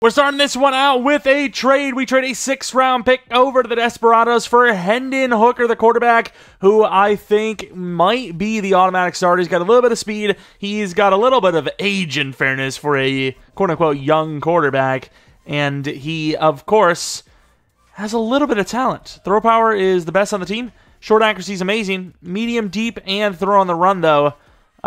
We're starting this one out with a trade. We trade a 6th-round pick over to the Desperados for Hendon Hooker, the quarterback, who I think might be the automatic starter. He's got a little bit of speed. He's got a little bit of age, in fairness, for a quote-unquote young quarterback. And he, of course, has a little bit of talent. Throw power is the best on the team. Short accuracy is amazing. Medium, deep, and throw on the run, though.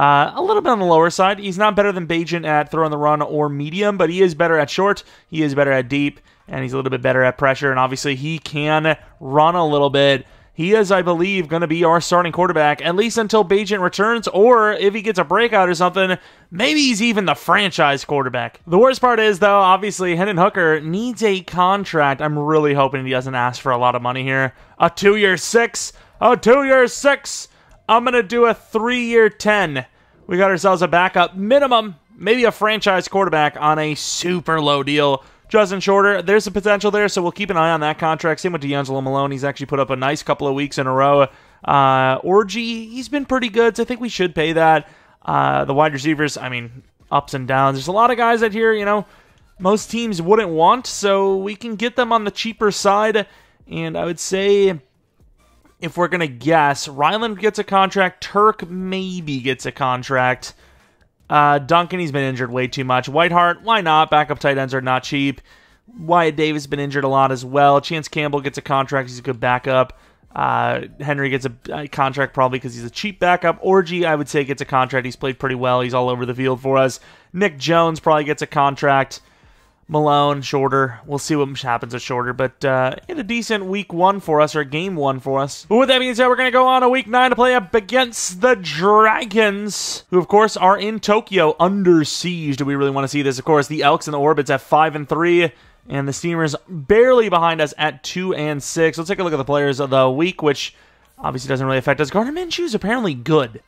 A little bit on the lower side. He's not better than Bagent at throw on the run or medium, but he is better at short. He is better at deep, and he's a little bit better at pressure. And obviously, he can run a little bit. He is, I believe, going to be our starting quarterback, at least until Bagent returns, or if he gets a breakout or something, maybe he's even the franchise quarterback. The worst part is, though, obviously, Hendon Hooker needs a contract. I'm really hoping he doesn't ask for a lot of money here. A 2-year 6. A 2-year 6. I'm going to do a 3-year 10. We got ourselves a backup minimum, maybe a franchise quarterback on a super low deal. Justin Shorter, there's some potential there, so we'll keep an eye on that contract. Same with D'Angelo Malone. He's actually put up a nice couple of weeks in a row. Orgy, he's been pretty good, so I think we should pay that. The wide receivers, I mean, ups and downs. There's a lot of guys out here, you know, most teams wouldn't want, so we can get them on the cheaper side. And I would say, if we're going to guess, Ryland gets a contract. Turk maybe gets a contract. Duncan, he's been injured way too much. Whiteheart, why not? Backup tight ends are not cheap. Wyatt Davis has been injured a lot as well. Chance Campbell gets a contract. He's a good backup. Henry gets a contract probably because he's a cheap backup. Orgy, I would say, gets a contract. He's played pretty well. He's all over the field for us. Nick Jones probably gets a contract. Malone, Shorter. We'll see what happens with Shorter, but he had a decent week 1 for us, or game 1 for us. But with that being said, we're going to go on to week 9 to play up against the Dragons, who, of course, are in Tokyo under siege. Do we really want to see this? Of course, the Elks and the Orbits at 5-3, and the Steamers barely behind us at 2-6. Let's take a look at the players of the week, which obviously doesn't really affect us. Gardner Minshew is apparently good.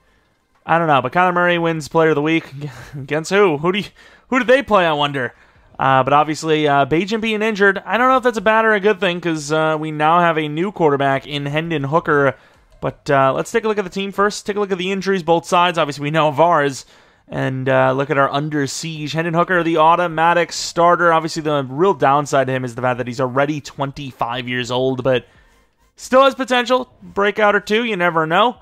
I don't know, but Kyler Murray wins Player of the Week. Against who? Who did they play, I wonder? But obviously, Bagent being injured, I don't know if that's a bad or a good thing, because we now have a new quarterback in Hendon Hooker. But let's take a look at the team first. Take a look at the injuries, both sides. Obviously, we know of ours. And look at our under siege. Hendon Hooker, the automatic starter. Obviously, the real downside to him is the fact that he's already 25 years old, but still has potential. Breakout or two, you never know.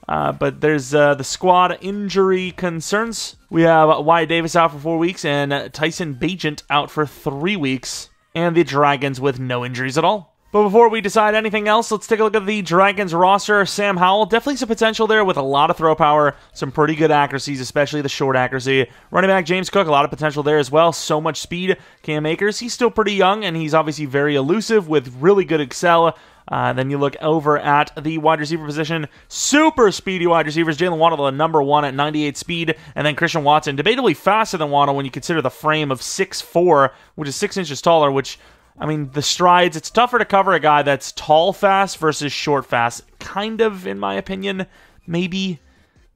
But there's the squad injury concerns. We have Wyatt Davis out for 4 weeks and Tyson Bagent out for 3 weeks. And the Dragons with no injuries at all. But before we decide anything else, let's take a look at the Dragons roster. Sam Howell, definitely some potential there with a lot of throw power, some pretty good accuracies, especially the short accuracy. Running back James Cook, a lot of potential there as well. So much speed. Cam Akers, he's still pretty young, and he's obviously very elusive with really good excel. Then you look over at the wide receiver position. Super speedy wide receivers. Jalen Waddle, the number 1 at 98 speed. And then Christian Watson, debatably faster than Waddle when you consider the frame of 6'4", which is 6 inches taller, which, I mean, the strides, it's tougher to cover a guy that's tall fast versus short fast. Kind of, in my opinion, maybe.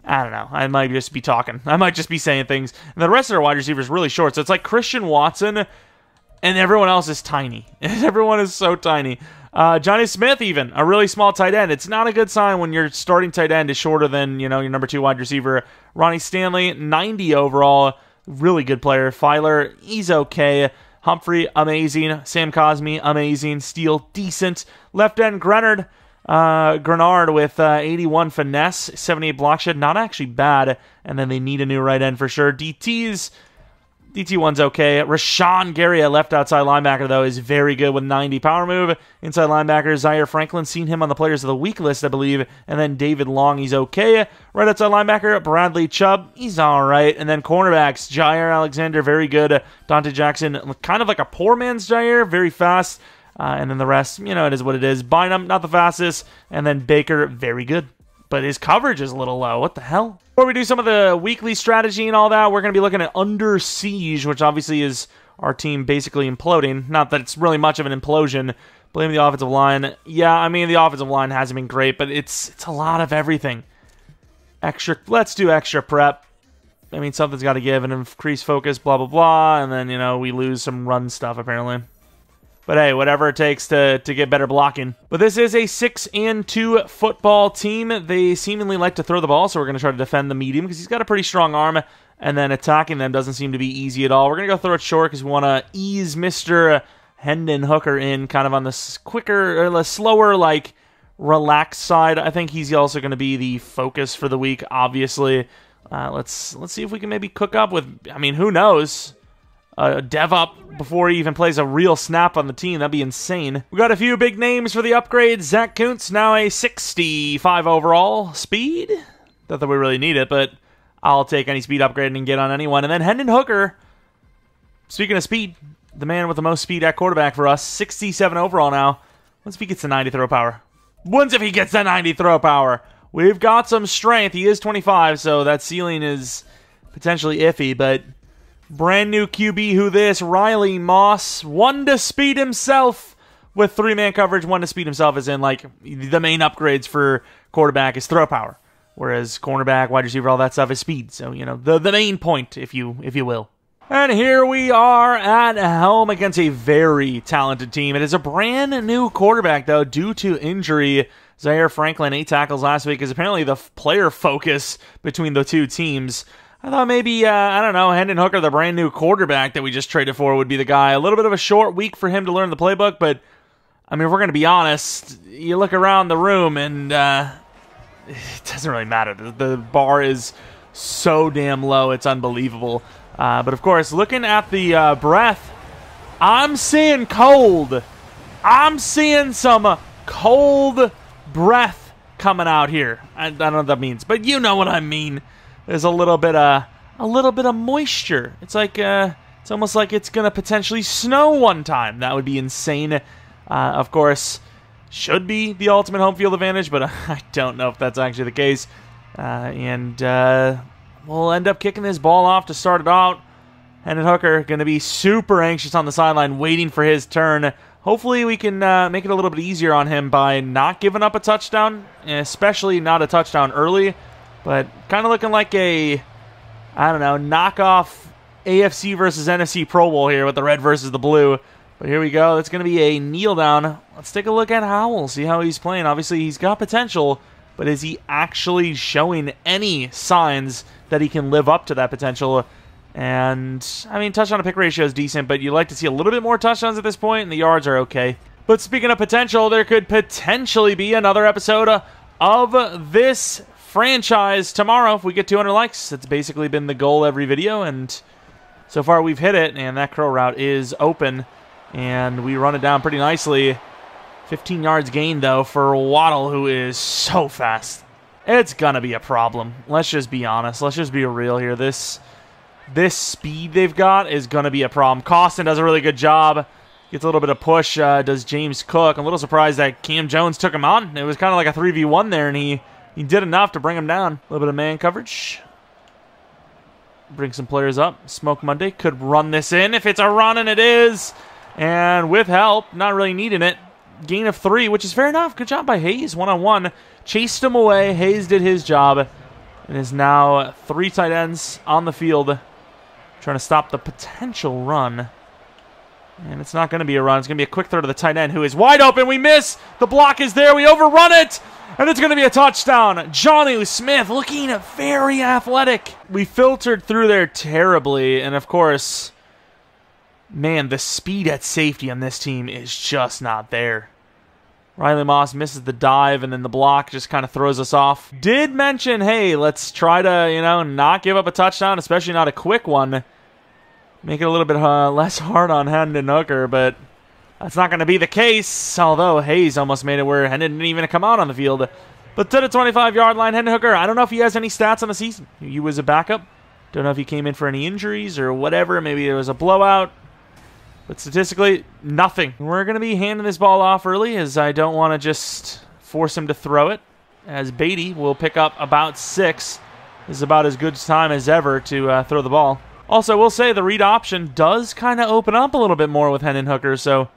I don't know. I might just be talking. I might just be saying things. And the rest of our wide receivers really short. So it's like Christian Watson, and everyone else is tiny. Everyone is so tiny. Johnny Smith, even, a really small tight end. It's not a good sign when your starting tight end is shorter than, you know, your number 2 wide receiver. Ronnie Stanley, 90 overall. Really good player. Filer, he's okay. Humphrey, amazing. Sam Cosme, amazing. Steele, decent. Left end, Grenard with 81 finesse, 78 block shed, not actually bad. And then they need a new right end for sure. DT1's okay. Rashawn Gary, a left outside linebacker, though, is very good with 90 power move. Inside linebacker, Zaire Franklin, seen him on the Players of the Week list, I believe. And then David Long, he's okay. Right outside linebacker, Bradley Chubb, he's all right. And then cornerbacks, Jair Alexander, very good. Dante Jackson, kind of like a poor man's Jair, very fast. And then the rest, you know, it is what it is. Bynum, not the fastest. And then Baker, very good. But his coverage is a little low. What the hell? Before we do some of the weekly strategy and all that, we're going to be looking at Under Siege, which obviously is our team basically imploding. Not that it's really much of an implosion. Blame the offensive line. Yeah, I mean, the offensive line hasn't been great, but it's a lot of everything. Let's do extra prep. I mean, something's got to give and increase focus, blah, blah, blah. And then, you know, we lose some run stuff, apparently. But hey, whatever it takes to get better blocking. But this is a 6-2 football team. They seemingly like to throw the ball, so we're going to try to defend the medium because he's got a pretty strong arm. and then attacking them doesn't seem to be easy at all. We're going to go throw it short because we want to ease Mr. Hendon Hooker in kind of on the quicker, or the slower, like, relaxed side. I think he's also going to be the focus for the week, obviously. Let's see if we can maybe cook up with, I mean, who knows? Dev up before he even plays a real snap on the team. That'd be insane. We got a few big names for the upgrade. Zach Kuntz, now a 65 overall. Speed? Not that we really need it, but I'll take any speed upgrade and get on anyone. And then Hendon Hooker, speaking of speed, the man with the most speed at quarterback for us, 67 overall now. What's if he gets the 90 throw power? What's if he gets the 90 throw power? We've got some strength. He is 25, so that ceiling is potentially iffy, but brand new QB, who this? Riley Moss, 1 to speed himself with 3-man coverage. 1 to speed himself is in, like, the main upgrades for quarterback is throw power, whereas cornerback, wide receiver, all that stuff is speed. So, you know, the main point, if you will. And here we are at home against a very talented team. It is a brand new quarterback, though, due to injury. Zaire Franklin, 8 tackles last week, is apparently the player focus between the two teams. I thought maybe, I don't know, Hendon Hooker, the brand new quarterback that we just traded for, would be the guy. A little bit of a short week for him to learn the playbook, but, I mean, if we're going to be honest, you look around the room and it doesn't really matter. The bar is so damn low, it's unbelievable. But, of course, looking at the breath, I'm seeing cold. I'm seeing some cold breath coming out here. I don't know what that means, but you know what I mean. There's a little bit of moisture. It's like it's almost like it's gonna potentially snow one time. That would be insane. Of course, should be the ultimate home field advantage, but I don't know if that's actually the case. And we'll end up kicking this ball off to start it out. Hendon Hooker going to be super anxious on the sideline, waiting for his turn. Hopefully we can make it a little bit easier on him by not giving up a touchdown, especially not a touchdown early. But kind of looking like a, I don't know, knockoff AFC versus NFC Pro Bowl here with the red versus the blue. But here we go. It's going to be a kneel down. Let's take a look at Howell, see how he's playing. Obviously, he's got potential, but is he actually showing any signs that he can live up to that potential? And, I mean, touchdown to pick ratio is decent, but you'd like to see a little bit more touchdowns at this point, and the yards are okay. But speaking of potential, there could potentially be another episode of this franchise tomorrow if we get 200 likes. That's basically been the goal every video, and so far we've hit it, and that curl route is open, and we run it down pretty nicely. 15 yards gained, though, for Waddle, who is so fast. It's going to be a problem. Let's just be honest. Let's just be real here. This speed they've got is going to be a problem. Costin does a really good job. Gets a little bit of push, does James Cook. I'm a little surprised that Cam Jones took him on. It was kind of like a 3v1 there, and he did enough to bring him down. A little bit of man coverage. Bring some players up. Smoke Monday could run this in. If it's a run, and it is. And with help, not really needing it. Gain of 3, which is fair enough. Good job by Hayes, one-on-one. Chased him away. Hayes did his job. It is now 3 tight ends on the field trying to stop the potential run. And it's not going to be a run. It's going to be a quick throw to the tight end, who is wide open. We miss. The block is there. We overrun it. And it's going to be a touchdown. Johnny Smith looking very athletic. We filtered through there terribly. And, of course, man, the speed at safety on this team is just not there. Riley Moss misses the dive, and then the block just kind of throws us off. Did mention, hey, let's try to, not give up a touchdown, especially not a quick one. Make it a little bit less hard on Hendon Hooker, but that's not going to be the case, although Hayes almost made it where Hendon didn't even come out on the field. But to the 25-yard line, Hendon Hooker, I don't know if he has any stats on the season. He was a backup. Don't know if he came in for any injuries or whatever. Maybe it was a blowout. But statistically, nothing. We're going to be handing this ball off early, as I don't want to just force him to throw it. As Beatty will pick up about 6. This is about as good time as ever to throw the ball. Also, we'll say the read option does kind of open up a little bit more with Hendon Hooker, so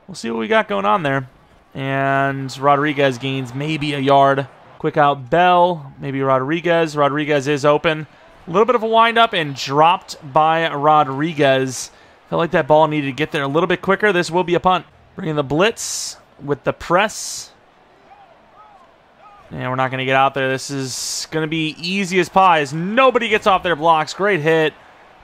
we'll see what we got going on there. And Rodriguez gains maybe a yard. Quick out Bell, maybe Rodriguez. Rodriguez is open. A little bit of a windup and dropped by Rodriguez. Felt like that ball needed to get there a little bit quicker. This will be a punt. Bringing the blitz with the press. And we're not going to get out there. This is going to be easy as pie as nobody gets off their blocks. Great hit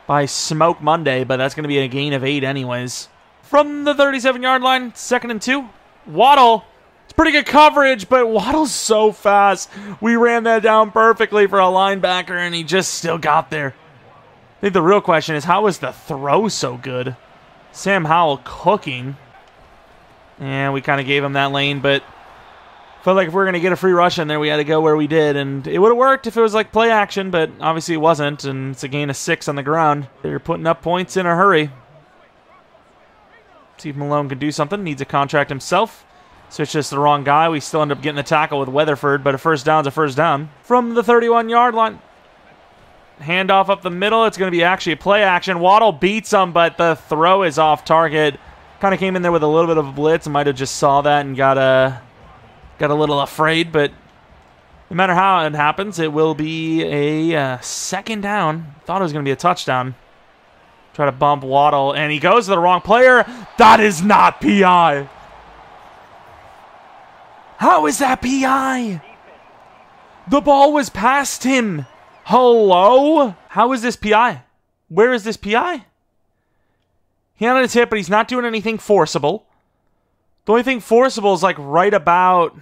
by Smoke Monday, but that's going to be a gain of 8 anyways. From the 37-yard line, 2nd and 2. Waddle. It's pretty good coverage, but Waddle's so fast. We ran that down perfectly for a linebacker, and he just still got there. I think the real question is, how is the throw so good? Sam Howell cooking. And we kind of gave him that lane, but felt like if we were going to get a free rush in there, we had to go where we did. And it would have worked if it was like play action, but obviously it wasn't. And it's a gain of 6 on the ground. They're putting up points in a hurry. See if Malone can do something. Needs a contract himself. So it's just the wrong guy. We still end up getting the tackle with Weatherford, but a first down's a first down. From the 31-yard line. Handoff up the middle. It's going to be actually a play action. Waddle beats him, but the throw is off target. Kind of came in there with a little bit of a blitz. Might have just saw that and got a little afraid, but no matter how it happens, it will be a second down. Thought it was going to be a touchdown. Try to bump Waddle, and he goes to the wrong player. That is not PI. How is that PI? The ball was past him. Hello? How is this PI? Where is this PI? He had his hip, but he's not doing anything forcible. The only thing forcible is like right about...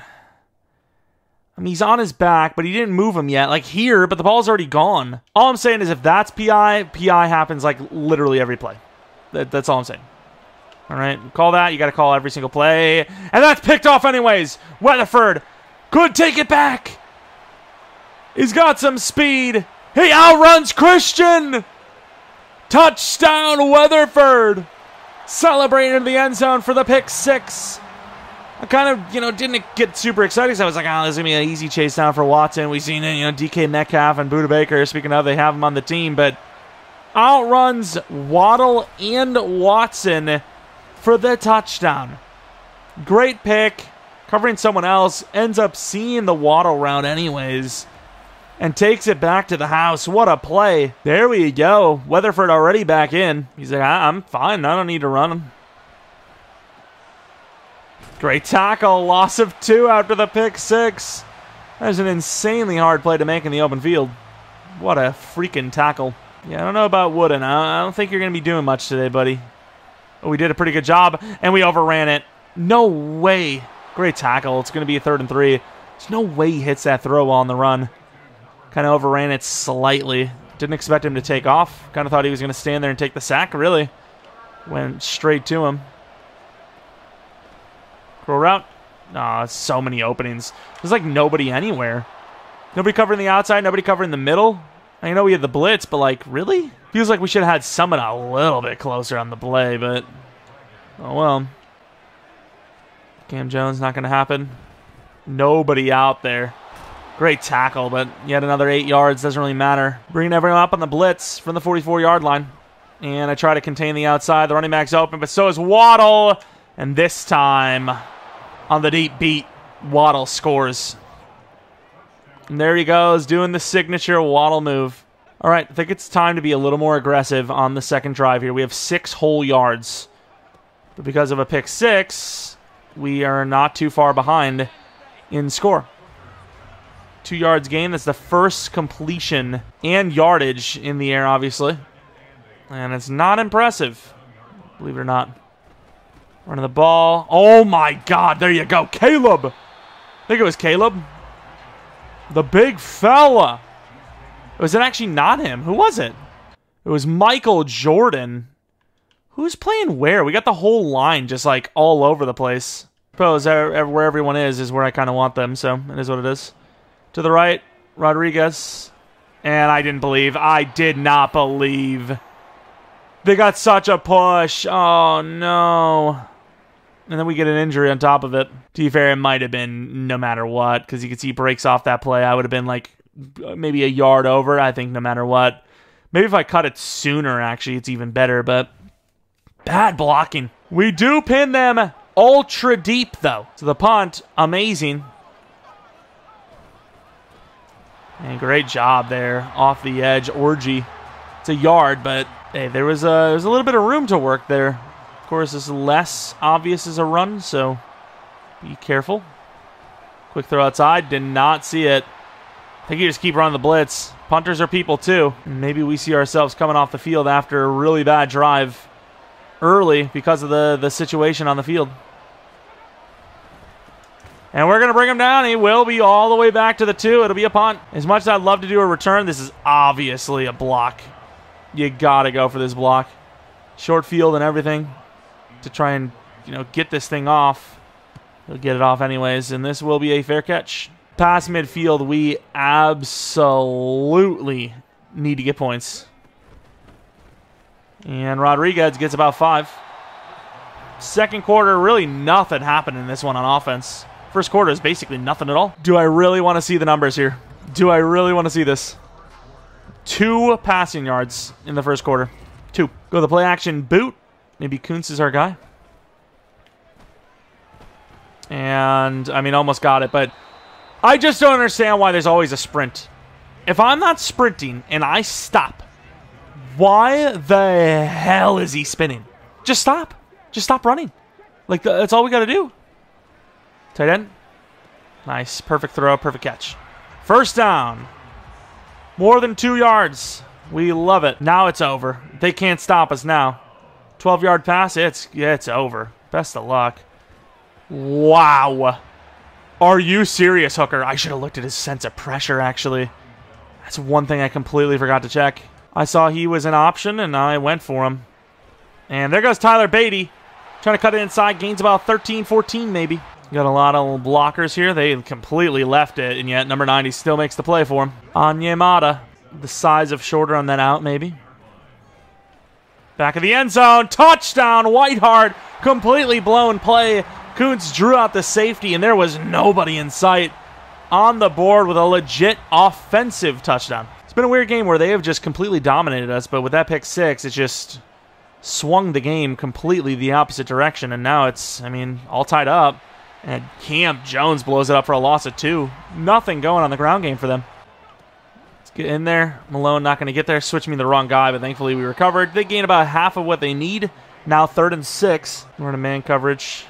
I mean, he's on his back, but he didn't move him yet. Like here, but the ball's already gone. All I'm saying is if that's PI, PI happens like literally every play. That's all I'm saying. All right, call that. You got to call every single play. And that's picked off anyways. Weatherford could take it back. He's got some speed. He outruns Christian. Touchdown, Weatherford. Celebrating in the end zone for the pick 6. I kind of, didn't get super excited because I was like, oh, this is going to be an easy chase down for Watson. We've seen it, DK Metcalf and Budda Baker. Speaking of, they have him on the team. But outruns Waddle and Watson for the touchdown. Great pick. Covering someone else. Ends up seeing the Waddle route anyways. And takes it back to the house. What a play. There we go. Weatherford already back in. He's like, I'm fine. I don't need to run him. Great tackle. Loss of 2 after the pick 6. That's an insanely hard play to make in the open field. What a freaking tackle. Yeah, I don't know about Wooden. I don't think you're going to be doing much today, buddy. But we did a pretty good job, and we overran it. No way. Great tackle. It's going to be a 3rd and 3. There's no way he hits that throw on the run. Kind of overran it slightly. Didn't expect him to take off. Kind of thought he was going to stand there and take the sack, really. Went straight to him. Curl route. Oh, so many openings. There's like nobody anywhere. Nobody covering the outside, nobody covering the middle. I know we had the blitz, but like, really? Feels like we should have had someone a little bit closer on the play, but oh well. Cam Jones, not going to happen. Nobody out there. Great tackle, but yet another 8 yards. Doesn't really matter. Bringing everyone up on the blitz from the 44-yard line. And I try to contain the outside. The running back's open, but so is Waddle. And this time, on the deep beat, Waddle scores. And there he goes, doing the signature Waddle move. All right, I think it's time to be a little more aggressive on the second drive here. We have 6 whole yards. But because of a pick 6, we are not too far behind in score. 2 yards gain. That's the first completion and yardage in the air, obviously. And it's not impressive, believe it or not. Running the ball. Oh, my God. There you go. Caleb. I think it was Caleb. The big fella. Was it actually not him? Who was it? It was Michael Jordan. Who's playing where? We got the whole line just like all over the place. I suppose where everyone is where I kind of want them, so it is what it is. To the right, Rodriguez. And I did not believe. They got such a push. Oh, no. And then we get an injury on top of it. To be fair, it might have been no matter what, because you can see he breaks off that play. I would have been like maybe a yard over, I think, no matter what. Maybe if I cut it sooner, actually, it's even better, but bad blocking. We do pin them ultra deep, though. So the punt, amazing. And great job there off the edge. Orgy. It's a yard, but hey, there was a little bit of room to work there. Of course, it's less obvious as a run, so be careful. Quick throw outside. Did not see it. I think you just keep running the blitz. Punters are people too. Maybe we see ourselves coming off the field after a really bad drive early because of the situation on the field. And we're going to bring him down. He will be all the way back to the 2. It'll be a punt. As much as I'd love to do a return, this is obviously a block. You got to go for this block. Short field and everything to try and, get this thing off. He'll get it off anyways, and this will be a fair catch. Past midfield, we absolutely need to get points. And Rodriguez gets about 5. Second quarter, really nothing happened in this one on offense. First quarter is basically nothing at all. Do I really want to see the numbers here? Do I really want to see this? 2 passing yards in the first quarter. 2. Go to the play action boot. Maybe Kuntz is our guy. And, almost got it, but I just don't understand why there's always a sprint. If I'm not sprinting and I stop, why the hell is he spinning? Just stop. Just stop running. That's all we got to do. Tight end. Nice. Perfect throw. Perfect catch. First down. More than 2 yards. We love it. Now it's over. They can't stop us now. 12-yard pass. It's over. Best of luck. Wow. Are you serious, Hooker? I should have looked at his sense of pressure, actually. That's one thing I completely forgot to check. I saw he was an option, and I went for him. And there goes Tyler Beatty. Trying to cut it inside. Gains about 13, 14 maybe. Got a lot of blockers here. They completely left it, and yet number 90 still makes the play for him. Onyemata. The size of shoulder on that out, maybe. Back of the end zone. Touchdown, Whiteheart. Completely blown play. Kuntz drew out the safety, and there was nobody in sight. On the board with a legit offensive touchdown. It's been a weird game where they have just completely dominated us, but with that pick 6, it just swung the game completely the opposite direction, and now it's, all tied up. And Camp Jones blows it up for a loss of 2. Nothing going on the ground game for them. Let's get in there. Malone not going to get there. Switched me the wrong guy, but thankfully we recovered. They gain about half of what they need. Now 3rd and 6. We're in a man coverage.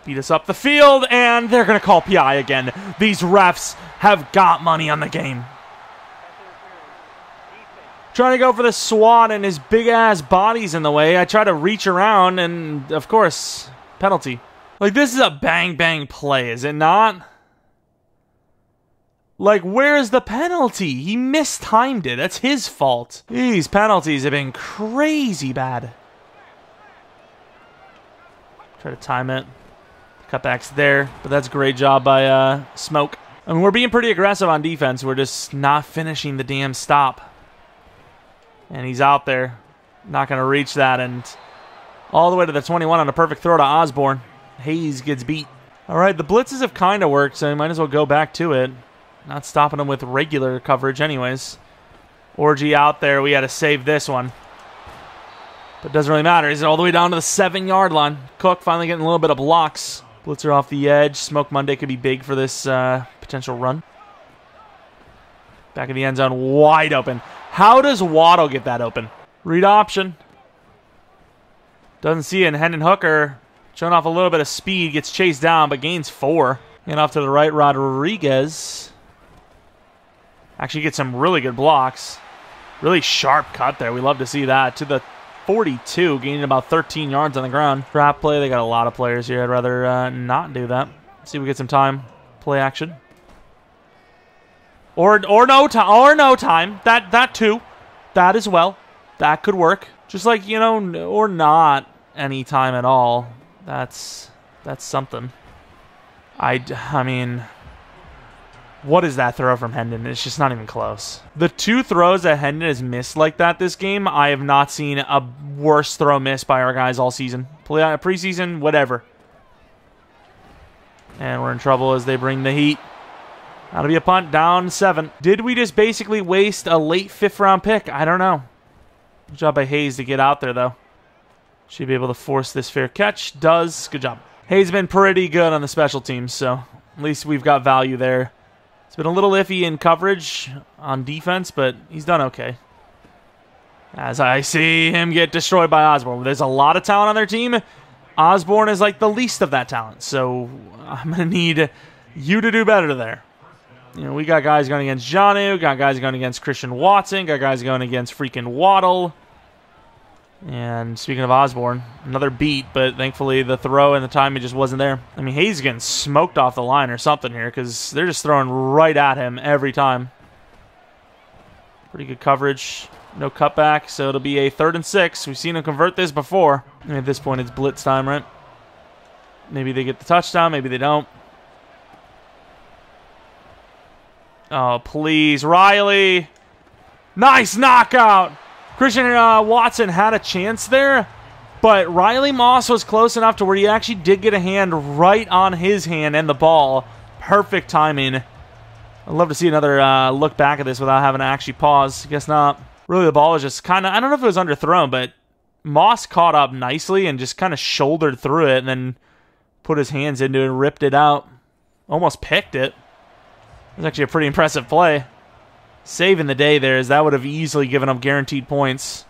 Beat us up the field, and they're going to call PI again. These refs have got money on the game. Trying to go for the swat, and his big-ass body's in the way. I try to reach around, and, of course, penalty. This is a bang-bang play, is it not? Where's the penalty? He mistimed it. That's his fault. These penalties have been crazy bad. Try to time it. Cutbacks there, but that's a great job by Smoke. We're being pretty aggressive on defense. We're just not finishing the damn stop. And he's out there. Not going to reach that. And all the way to the 21 on a perfect throw to Osborne. Hayes gets beat. All right, the blitzes have kind of worked, so you might as well go back to it. Not stopping them with regular coverage anyways. Orgy out there. We had to save this one. But it doesn't really matter. He's all the way down to the 7-yard line. Cook finally getting a little bit of blocks. Blitzer off the edge. Smoke Monday could be big for this potential run. Back of the end zone, wide open. How does Waddle get that open? Read option. Doesn't see it, and Hendon Hooker showing off a little bit of speed. Gets chased down, but gains 4. And off to the right, Rodriguez. Actually gets some really good blocks. Really sharp cut there. We love to see that. To the 42, gaining about 13 yards on the ground. Trap play, they got a lot of players here. I'd rather not do that. See if we get some time. Play action. Or no time. That too. That as well. That could work. Just or not any time at all. That's something. I mean, what is that throw from Hendon? It's just not even close. The 2 throws that Hendon has missed like that this game, I have not seen a worse throw missed by our guys all season. Preseason, whatever. And we're in trouble as they bring the heat. That'll be a punt, down 7. Did we just basically waste a late 5th-round pick? I don't know. Good job by Hayes to get out there, though. Should be able to force this fair catch. Does. Good job. Hayes been pretty good on the special teams, so at least we've got value there. It's been a little iffy in coverage on defense, but he's done okay. As I see him get destroyed by Osborne. There's a lot of talent on their team. Osborne is like the least of that talent, so I'm going to need you to do better there. You know, we got guys going against Janu, got guys going against Christian Watson, got guys going against freaking Waddle. And speaking of Osborne, another beat, but thankfully the throw and the timing just wasn't there. I mean, Hayes is getting smoked off the line or something here because they're just throwing right at him every time. Pretty good coverage. No cutback, so it'll be a 3rd and 6. We've seen him convert this before. And at this point, it's blitz time, right? Maybe they get the touchdown, maybe they don't. Oh, please, Riley. Nice knockout. Christian Watson had a chance there, but Riley Moss was close enough to where he actually did get a hand right on his hand and the ball. Perfect timing. I'd love to see another look back at this without having to actually pause. Guess not. Really, the ball was just kind of, I don't know if it was underthrown, but Moss caught up nicely and just kind of shouldered through it and then put his hands into it and ripped it out. Almost picked it. It was actually a pretty impressive play. Saving the day there, as that would have easily given up guaranteed points.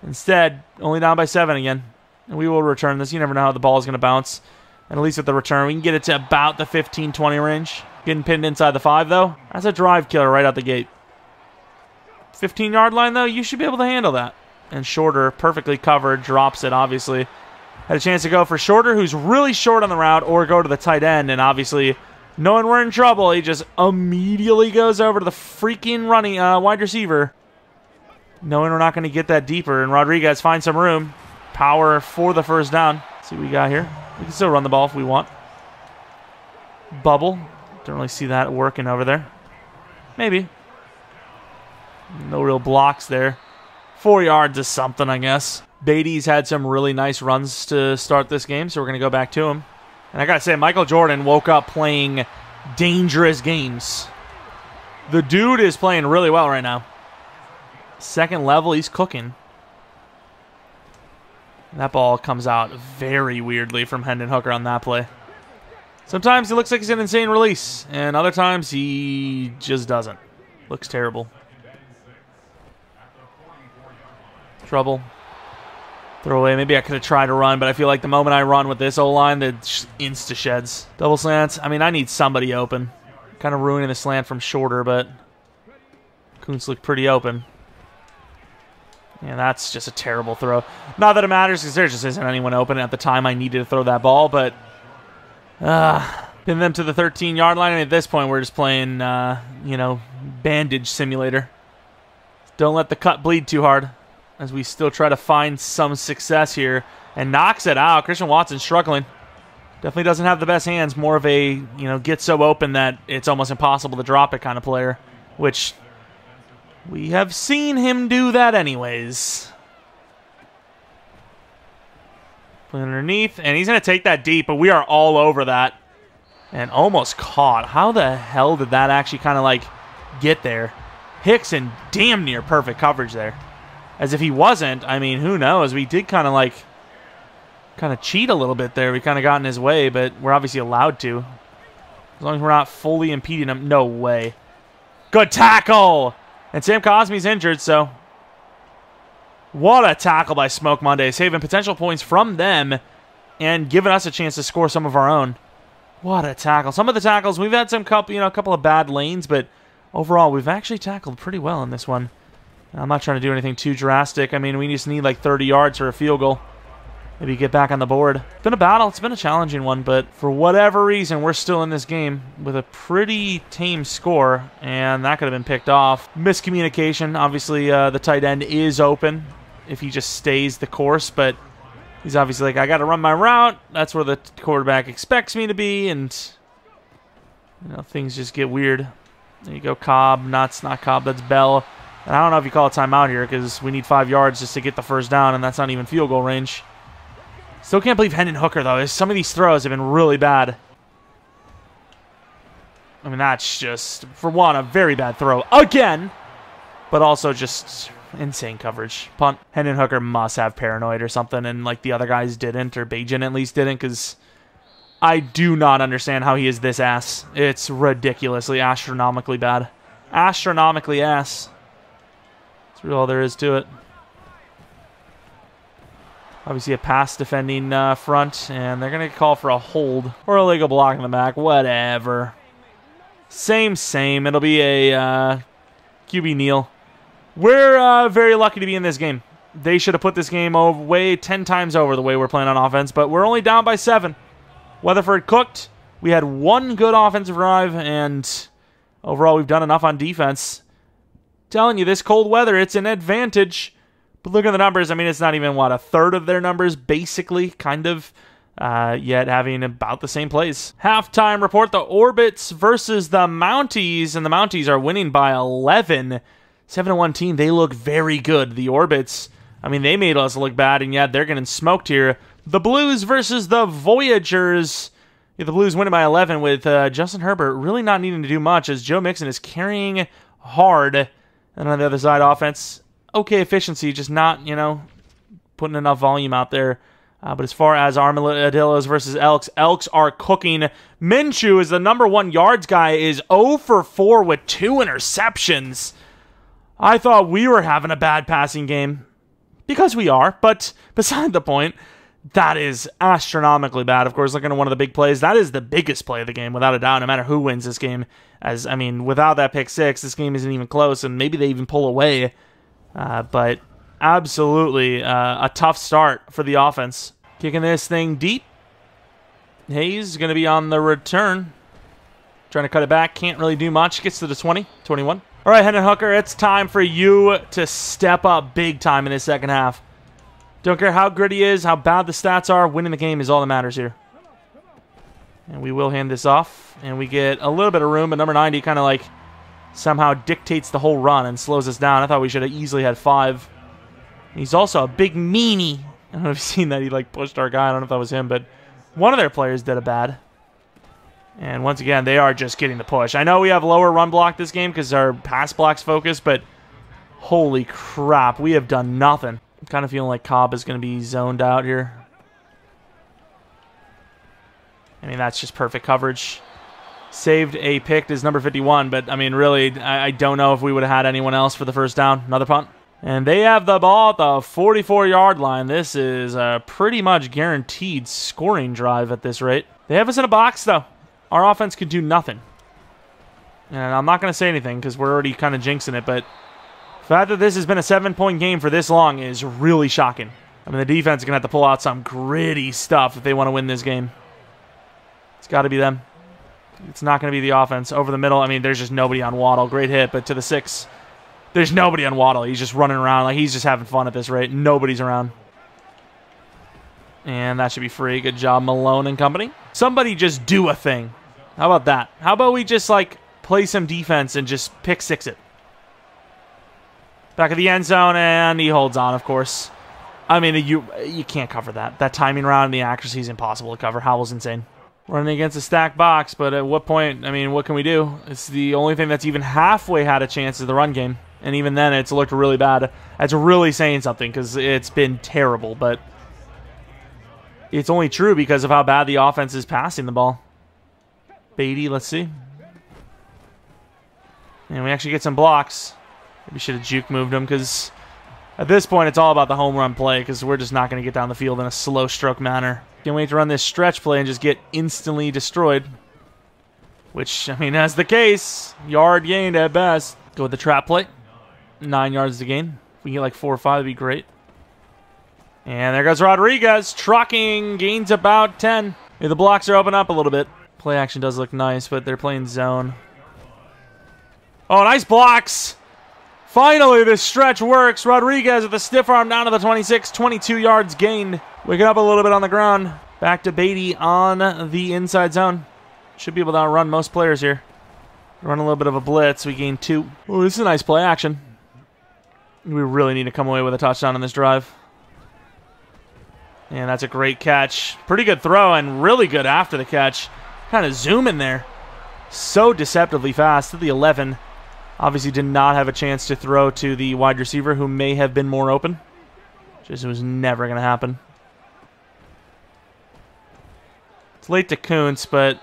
Instead, only down by 7 again. And we will return this. You never know how the ball is going to bounce. And at least with the return, we can get it to about the 15-20 range. Getting pinned inside the 5, though. That's a drive killer right out the gate. 15-yard line, though, you should be able to handle that. And Shorter, perfectly covered, drops it, obviously. Had a chance to go for Shorter, who's really short on the route, or go to the tight end, and obviously, knowing we're in trouble, he just immediately goes over to the freaking running wide receiver. Knowing we're not going to get that deeper, and Rodriguez finds some room. Power for the first down. See what we got here. We can still run the ball if we want. Bubble. Don't really see that working over there. Maybe. No real blocks there. 4 yards is something, I guess. Beatty's had some really nice runs to start this game, so we're going to go back to him. And I got to say, Michael Jordan woke up playing dangerous games. The dude is playing really well right now. Second level, he's cooking. That ball comes out very weirdly from Hendon Hooker on that play. Sometimes it looks like it's an insane release, and other times he just doesn't. Looks terrible. Trouble. Throw away. Maybe I could have tried to run, but I feel like the moment I run with this O-line, that insta-sheds. Double slants. I mean, I need somebody open. Kind of ruining the slant from Shorter, but Kuntz looked pretty open. Yeah, that's just a terrible throw. Not that it matters, because there just isn't anyone open at the time I needed to throw that ball, but pin them to the 13-yard line, and at this point, we're just playing, bandage simulator. Don't let the cut bleed too hard, as we still try to find some success here, and knocks it out. Christian Watson struggling. Definitely doesn't have the best hands. More of a, get so open that it's almost impossible to drop it kind of player, which we have seen him do that anyways. Put it underneath, and he's going to take that deep, but we are all over that. And almost caught. How the hell did that actually kind of, get there? Hicks in damn near perfect coverage there. As if he wasn't, I mean, who knows? We did kind of cheat a little bit there. We kind of got in his way, but we're obviously allowed to. As long as we're not fully impeding him. No way. Good tackle! And Sam Cosme's injured, so what a tackle by Smoke Monday, saving potential points from them and giving us a chance to score some of our own. What a tackle. Some of the tackles, we've had some couple of bad lanes, but overall, we've actually tackled pretty well in this one. I'm not trying to do anything too drastic. I mean, we just need 30 yards for a field goal. Maybe get back on the board. It's been a battle. It's been a challenging one, but for whatever reason, we're still in this game with a pretty tame score, and that could have been picked off. Miscommunication. Obviously, the tight end is open if he just stays the course, but he's obviously I got to run my route. That's where the quarterback expects me to be, and things just get weird. There you go, Cobb. It's not Cobb. That's Bell. And I don't know if you call a timeout here because we need 5 yards just to get the first down, and that's not even field goal range. Still can't believe Hendon Hooker, though. Some of these throws have been really bad. I mean, that's just, for one, a very bad throw again, but also just insane coverage. Punt. Hendon Hooker must have paranoid or something, and the other guys didn't, or Bagent at least didn't, because I do not understand how he is this ass. It's ridiculously, astronomically bad. Astronomically ass. That's really all there is to it. Obviously a pass defending front, and they're going to call for a hold or a legal block in the back. Whatever. Same. It'll be a QB kneel. We're very lucky to be in this game. They should have put this game away 10 times over the way we're playing on offense, but we're only down by 7. Weatherford cooked. We had one good offensive drive, and overall we've done enough on defense. Telling you, this cold weather, it's an advantage. But look at the numbers. I mean, it's not even, what, a third of their numbers, basically, kind of, yet having about the same plays. Halftime report, the Orbits versus the Mounties, and the Mounties are winning by 11. 7-1 team, they look very good. The Orbits, I mean, they made us look bad, and yet they're getting smoked here. The Blues versus the Voyagers. Yeah, the Blues winning by 11 with Justin Herbert really not needing to do much as Joe Mixon is carrying hard. And on the other side, offense, okay efficiency, just not, putting enough volume out there. But as far as Armadillos versus Elks, Elks are cooking. Minshew is the #1 yards guy, is 0 for 4 with 2 interceptions. I thought we were having a bad passing game. Because we are, but beside the point, that is astronomically bad. Of course, looking at one of the big plays, that is the biggest play of the game, without a doubt, no matter who wins this game. As, I mean, without that pick 6, this game isn't even close, and maybe they even pull away. But absolutely a tough start for the offense. Kicking this thing deep. Hayes going to be on the return. Trying to cut it back, can't really do much. Gets to the 20, 21. All right, Hendon Hooker, it's time for you to step up big time in this second half. Don't care how good he is, how bad the stats are, winning the game is all that matters here. And we will hand this off, and we get a little bit of room, but number 90 kind of like somehow dictates the whole run and slows us down. I thought we should have easily had 5. He's also a big meanie. I don't know if you've seen that. He like pushed our guy. I don't know if that was him, but one of their players did a bad. And once again, they are just getting the push. I know we have lower run block this game because our pass block's focused, but holy crap, we have done nothing. I'm kind of feeling like Cobb is going to be zoned out here. I mean, that's just perfect coverage. Saved a pick as number 51, but I mean, really, I don't know if we would have had anyone else for the first down. Another punt. And they have the ball at the 44-yard line. This is a pretty much guaranteed scoring drive at this rate. They have us in a box, though. Our offense can do nothing. And I'm not going to say anything because we're already kind of jinxing it, but the fact that this has been a 7-point game for this long is really shocking. I mean, the defense is going to have to pull out some gritty stuff if they want to win this game. It's got to be them. It's not going to be the offense. Over the middle, I mean, there's just nobody on Waddle. Great hit, but to the 6, there's nobody on Waddle. He's just running around like he's just having fun at this rate. Nobody's around. And that should be free. Good job, Malone and company. Somebody just do a thing. How about that? How about we just, like, play some defense and just pick 6 it? Back of the end zone, and he holds on, of course. I mean, you can't cover that. That timing round and the accuracy is impossible to cover. Howell's insane. Running against a stacked box, but at what point, I mean, what can we do? It's the only thing that's even halfway had a chance is the run game. And even then, it's looked really bad. That's really saying something because it's been terrible, but it's only true because of how bad the offense is passing the ball. Beatty, let's see. And we actually get some blocks. Maybe should have juke moved him because at this point, it's all about the home run play because we're just not going to get down the field in a slow stroke manner. Can't wait to run this stretch play and just get instantly destroyed. Which, I mean, as the case, yard gained at best. Go with the trap play. 9 yards to gain. If we can get like 4 or 5, that'd be great. And there goes Rodriguez. Trucking, gains about 10. Yeah, the blocks are open up a little bit. Play action does look nice, but they're playing zone. Oh, nice blocks. Finally, this stretch works. Rodriguez with the stiff arm down to the 26. 22 yards gained. Waking up a little bit on the ground. Back to Beatty on the inside zone. Should be able to outrun most players here. Run a little bit of a blitz. We gain 2. Oh, this is a nice play action. We really need to come away with a touchdown on this drive. And that's a great catch. Pretty good throw and really good after the catch. Kind of zoom in there. So deceptively fast to the 11. Obviously did not have a chance to throw to the wide receiver who may have been more open. Just was never going to happen. It's late to Kuntz, but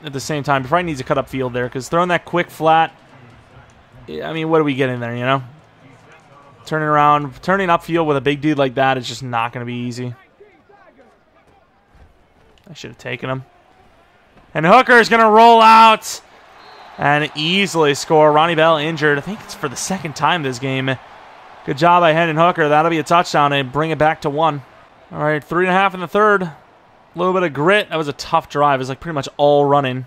at the same time, he probably needs to cut up field there because throwing that quick flat, I mean, what are we getting there, you know? Turning around, turning upfield with a big dude like that is just not going to be easy. I should have taken him. And Hooker is going to roll out and easily score. Ronnie Bell injured. I think it's for the second time this game. Good job by Hendon Hooker. That'll be a touchdown and bring it back to 1. All right, 3.5 in the third. A little bit of grit. That was a tough drive. It was like pretty much all running.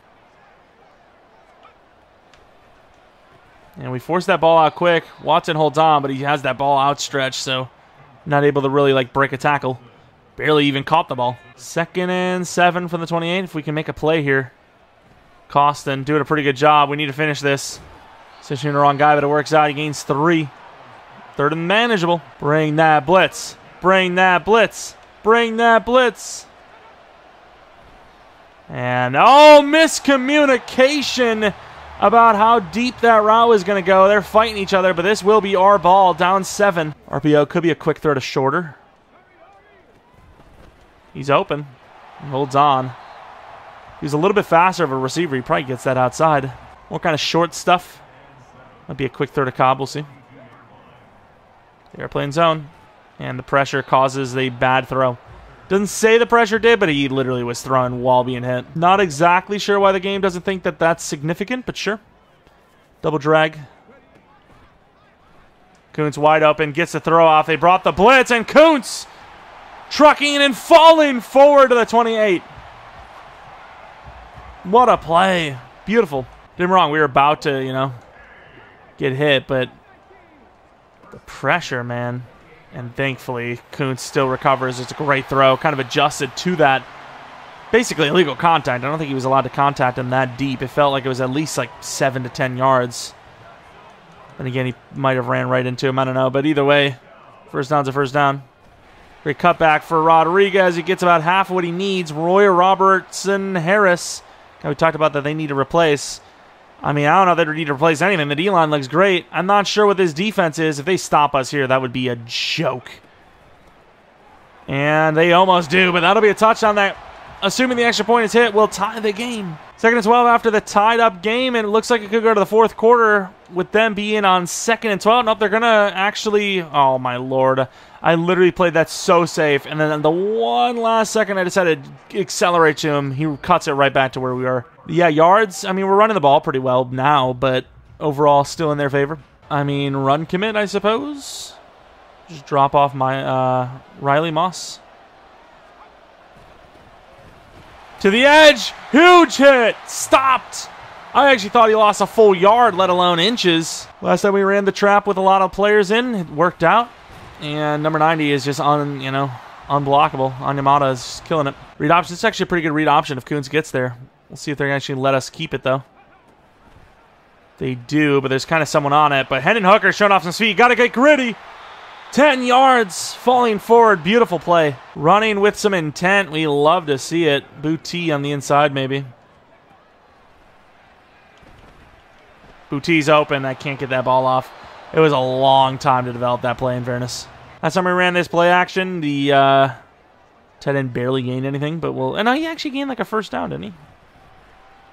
And we forced that ball out quick. Watson holds on, but he has that ball outstretched, so not able to really like break a tackle. Barely even caught the ball. 2nd and 7 from the 28. If we can make a play here. Costin doing a pretty good job. We need to finish this. Switching the wrong guy, but it works out. He gains 3. 3rd and manageable. Bring that blitz. Bring that blitz. Bring that blitz. And, oh, miscommunication about how deep that route was going to go. They're fighting each other, but this will be our ball. Down 7. RPO could be a quick throw to Shorter. He's open. He holds on. He's a little bit faster of a receiver. He probably gets that outside. What kind of short stuff? Might be a quick throw to Cobb. We'll see. The airplane zone. And the pressure causes a bad throw. Doesn't say the pressure did, but he literally was throwing while being hit. Not exactly sure why the game doesn't think that that's significant, but sure. Double drag. Kuntz wide open, gets the throw off. They brought the blitz, and Kuntz trucking and falling forward to the 28. What a play. Beautiful. Don't get me wrong, we were about to, get hit, but the pressure, man. And thankfully, Kuntz still recovers. It's a great throw. Kind of adjusted to that. Basically illegal contact. I don't think he was allowed to contact him that deep. It felt like it was at least like 7 to 10 yards. And again, he might have ran right into him. I don't know. But either way, first down's a first down. Great cutback for Rodriguez. He gets about half of what he needs. Royer, Robertson, Harris. We talked about that they need to replace. I mean, I don't know if they need to replace anything. The D-line looks great. I'm not sure what this defense is. If they stop us here, that would be a joke. And they almost do, but that'll be a touchdown that, assuming the extra point is hit, will tie the game. 2nd and 12 after the tied-up game, and it looks like it could go to the 4th quarter with them being on 2nd and 12. Nope, they're going to actually... Oh, my Lord. I literally played that so safe, and then the one last second I decided to accelerate to him. He cuts it right back to where we were. Yeah, yards, I mean, we're running the ball pretty well now, but overall still in their favor. I mean, run commit, I suppose. Just drop off my Riley Moss. To the edge. Huge hit. Stopped. I actually thought he lost a full yard, let alone inches. Last time we ran the trap with a lot of players in, it worked out. And number 90 is just unblockable. Anyamata is killing it. Read option. It's actually a pretty good read option if Kuntz gets there. We'll see if they're going to actually let us keep it, though. They do, but there's kind of someone on it. But Hendon Hooker showing off some speed. Got to get gritty. 10 yards. Falling forward. Beautiful play. Running with some intent. We love to see it. Booty on the inside, maybe. Booty's open. I can't get that ball off. It was a long time to develop that play, in fairness. Last time we ran this play action, the tight end barely gained anything, but we'll... And he actually gained like a first down, didn't he?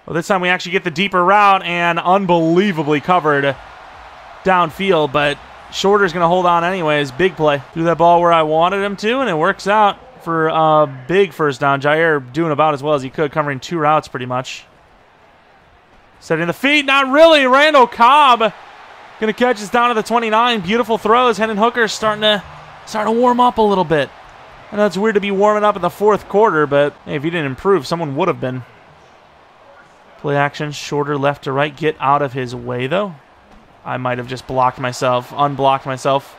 Well, this time we actually get the deeper route and unbelievably covered downfield, but Shorter's going to hold on anyways. Big play. Threw that ball where I wanted him to, and it works out for a big first down. Jair doing about as well as he could, covering 2 routes pretty much. Setting the feet, not really. Randall Cobb going to catch us down to the 29. Beautiful throws. Hendon Hooker starting to warm up a little bit. I know it's weird to be warming up in the 4th quarter, but hey, if he didn't improve, someone would have been. Play action, Shorter left to right. Get out of his way, though. I might have just blocked myself, unblocked myself.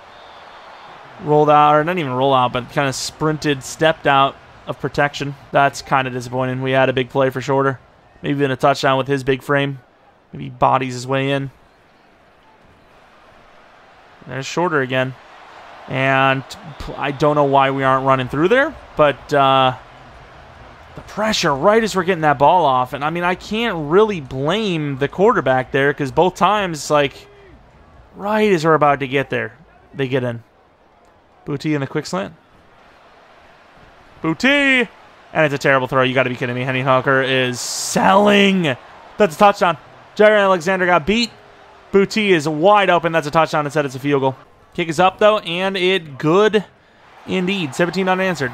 Rolled out, or not even roll out, but kind of sprinted, stepped out of protection. That's kind of disappointing. We had a big play for Shorter. Maybe even a touchdown with his big frame. Maybe he bodies his way in. There's Shorter again. And I don't know why we aren't running through there, but the pressure right as we're getting that ball off. And, I mean, I can't really blame the quarterback there because both times, like, right as we're about to get there, they get in. Booty in the quick slant. Booty! And it's a terrible throw. You got to be kidding me. Hendon Hooker is selling. That's a touchdown. Jair Alexander got beat. Booty is wide open. That's a touchdown. Instead, it's a field goal. Kick is up, though, and it good indeed. 17 unanswered.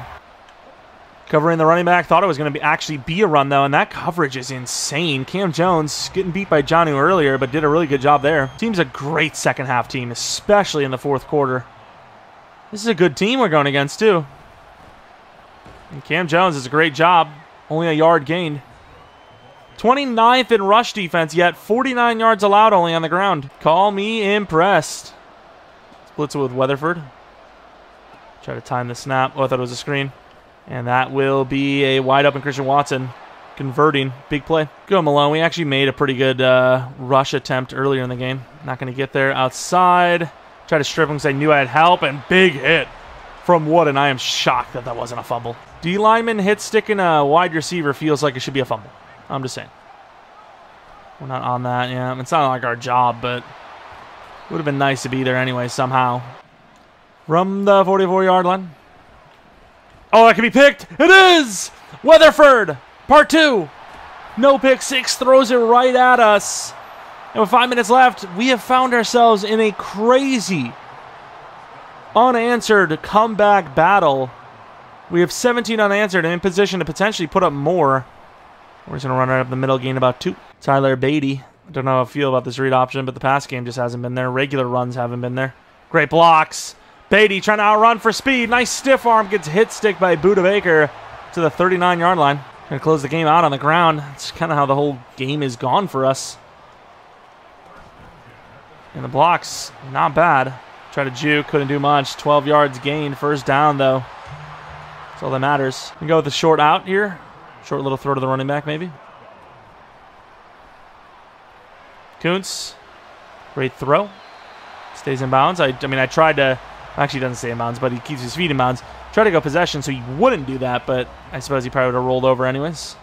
Covering the running back. Thought it was going to actually be a run, though, and that coverage is insane. Cam Jones getting beat by Jonnu earlier, but did a really good job there. Team's a great second-half team, especially in the fourth quarter. This is a good team we're going against, too. And Cam Jones does a great job. Only a yard gained. 29th in rush defense, yet 49 yards allowed only on the ground. Call me impressed. Blitz with Weatherford. Try to time the snap. Oh, I thought it was a screen. And that will be a wide open Christian Watson converting. Big play. Go Malone. We actually made a pretty good rush attempt earlier in the game. Not going to get there. Outside. Try to strip him because I knew I had help. And big hit from Wooden. I am shocked that that wasn't a fumble. D lineman hit sticking a wide receiver feels like it should be a fumble. I'm just saying. We're not on that. Yeah, it's not like our job, but it would have been nice to be there anyway somehow. From the 44-yard line. Oh, that could be picked. It is! Weatherford, part 2. No pick six, throws it right at us. And with 5 minutes left, we have found ourselves in a crazy, unanswered comeback battle. We have 17 unanswered and in position to potentially put up more. We're just going to run right up the middle, gain about 2. Tyler Beatty. I don't know how I feel about this read option, but the pass game just hasn't been there. Regular runs haven't been there. Great blocks. Beatty trying to outrun for speed. Nice stiff arm. Gets hit stick by Budavakar to the 39-yard line. Going to close the game out on the ground. That's kind of how the whole game is gone for us. And the blocks, not bad. Try to juke, couldn't do much. 12 yards gained. First down, though. That's all that matters. We go with the short out here. Short little throw to the running back, maybe. Kuntz. Great throw. Stays in bounds. I mean, I tried to... Actually, he doesn't stay in bounds, but he keeps his feet in bounds. Tried to go possession, so he wouldn't do that, but I suppose he probably would have rolled over anyways.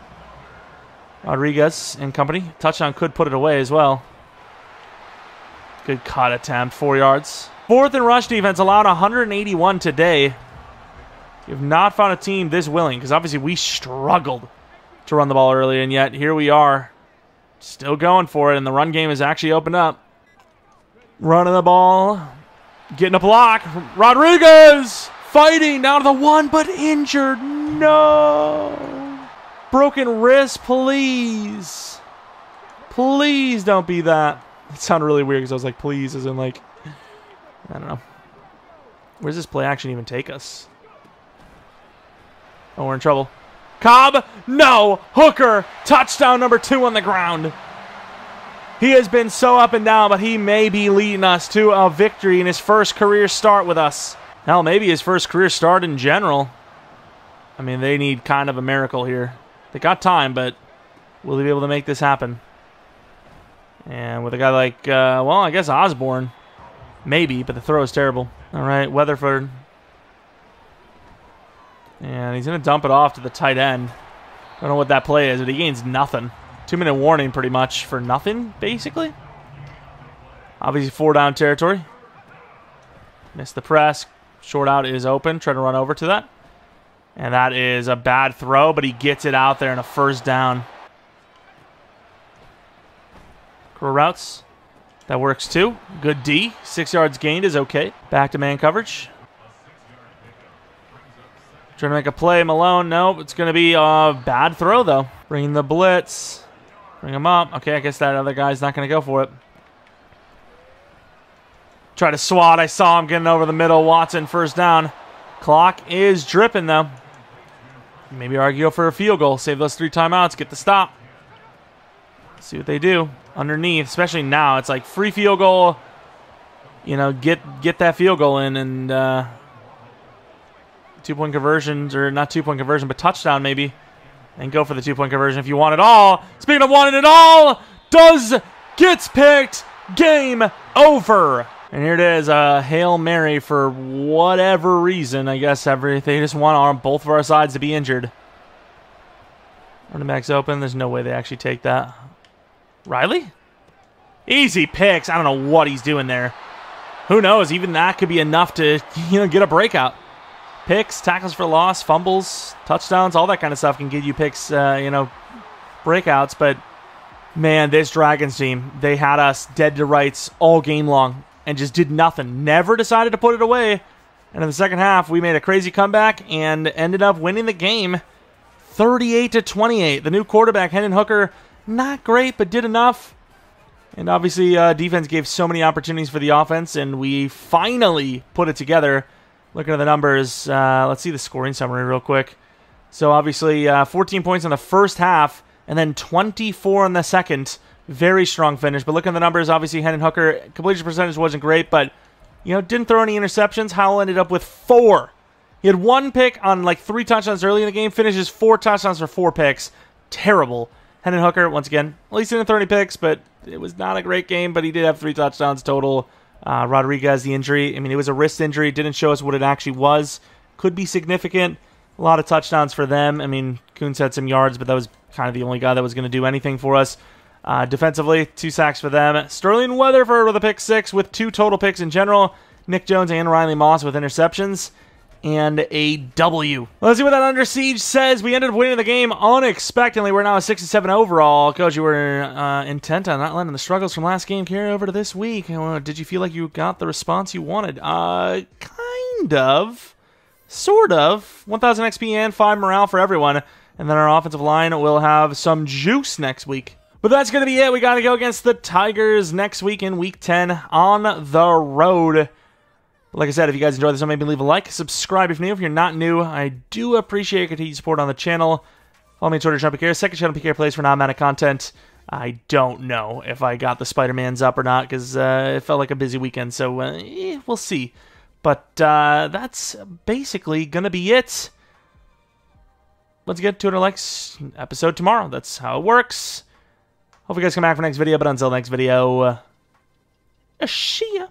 Rodriguez and company. Touchdown could put it away as well. Good cut attempt. 4 yards. Fourth in rush defense, allowed 181 today. You have not found a team this willing, because obviously we struggled to run the ball early, and yet here we are. Still going for it, and the run game has actually opened up. Running the ball. Getting a block. Rodriguez fighting down to the 1, but injured. No. Broken wrist, please. Please don't be that. It sounded really weird because I was like, please, as in like, I don't know. Where does this play action even take us? Oh, we're in trouble. Cobb, no. Hooker, touchdown number 2 on the ground. He has been so up and down, but he may be leading us to a victory in his first career start with us. Hell, maybe his first career start in general. I mean, they need kind of a miracle here. They got time, but will they be able to make this happen? And with a guy like, well, I guess Osborne. Maybe, but the throw is terrible. All right, Weatherford. And he's going to dump it off to the tight end. Don't know what that play is, but he gains nothing. 2-minute warning pretty much for nothing, basically. Obviously 4-down territory. Missed the press. Short out is open. Trying to run over to that. And that is a bad throw, but he gets it out there in a first down. Curl routes. That works too. Good D. 6 yards gained is okay. Back to man coverage. Trying to make a play. Malone. Nope. It's going to be a bad throw, though. Bringing the blitz. Bring him up. Okay, I guess that other guy's not going to go for it. Try to swat. I saw him getting over the middle. Watson, first down. Clock is dripping, though. Maybe argue for a field goal. Save those 3 timeouts. Get the stop. See what they do. Underneath, especially now. It's like free field goal. You know, get that field goal in and 2-point conversions, or not 2-point conversion, but touchdown maybe. And go for the 2-point conversion if you want it all. Speaking of wanting it all, gets picked. Game over. And here it is, a Hail Mary for whatever reason. I guess they just want both of our sides to be injured. Running back's open. There's no way they actually take that. Riley? Easy picks. I don't know what he's doing there. Who knows? Even that could be enough to, get a breakout. Picks, tackles for loss, fumbles, touchdowns, all that kind of stuff can give you picks, breakouts. But, man, this Dragons team, they had us dead to rights all game long. and just did nothing. Never decided to put it away. And in the second half, we made a crazy comeback and ended up winning the game 38-28. The new quarterback, Hendon Hooker, not great, but did enough. And obviously, defense gave so many opportunities for the offense, and we finally put it together. Looking at the numbers, let's see the scoring summary real quick. So obviously, 14 points in the first half, and then 24 in the second. Very strong finish. But looking at the numbers, obviously, Hendon Hooker, completion percentage wasn't great, but didn't throw any interceptions. Howell ended up with 4. He had 1 pick on like 3 touchdowns early in the game, finishes 4 touchdowns for 4 picks. Terrible. Hendon Hooker, once again, at least he didn't throw any picks, but it was not a great game, but he did have 3 touchdowns total. Rodriguez, the injury, it was a wrist injury. Didn't show us what it actually was. Could be significant. A lot of touchdowns for them. Kuntz had some yards, but that was kind of the only guy that was going to do anything for us. Defensively, 2 sacks for them. Sterling Weatherford with a pick 6 with 2 total picks in general. Nick Jones and Riley Moss with interceptions. And a W. Let's see what that Under Siege says. We ended up winning the game unexpectedly. We're now a 6-7 overall. Coach, you were intent on not letting the struggles from last game carry over to this week. Did you feel like you got the response you wanted? Kind of. Sort of. 1,000 XP and 5 morale for everyone. And then our offensive line will have some juice next week. But that's going to be it. We got to go against the Tigers next week in Week 10 on the road. Like I said, if you guys enjoyed this, maybe leave a like, subscribe if you're new. If you're not new, I do appreciate your continued support on the channel. Follow me on Twitter, Jeromepkr. Second channel, PK Plays for non-Madden content. I don't know if I got the Spider-Mans up or not, because it felt like a busy weekend, so we'll see. But that's basically going to be it. Let's get 200 likes episode tomorrow. That's how it works. Hope you guys come back for next video, but until next video, see ya.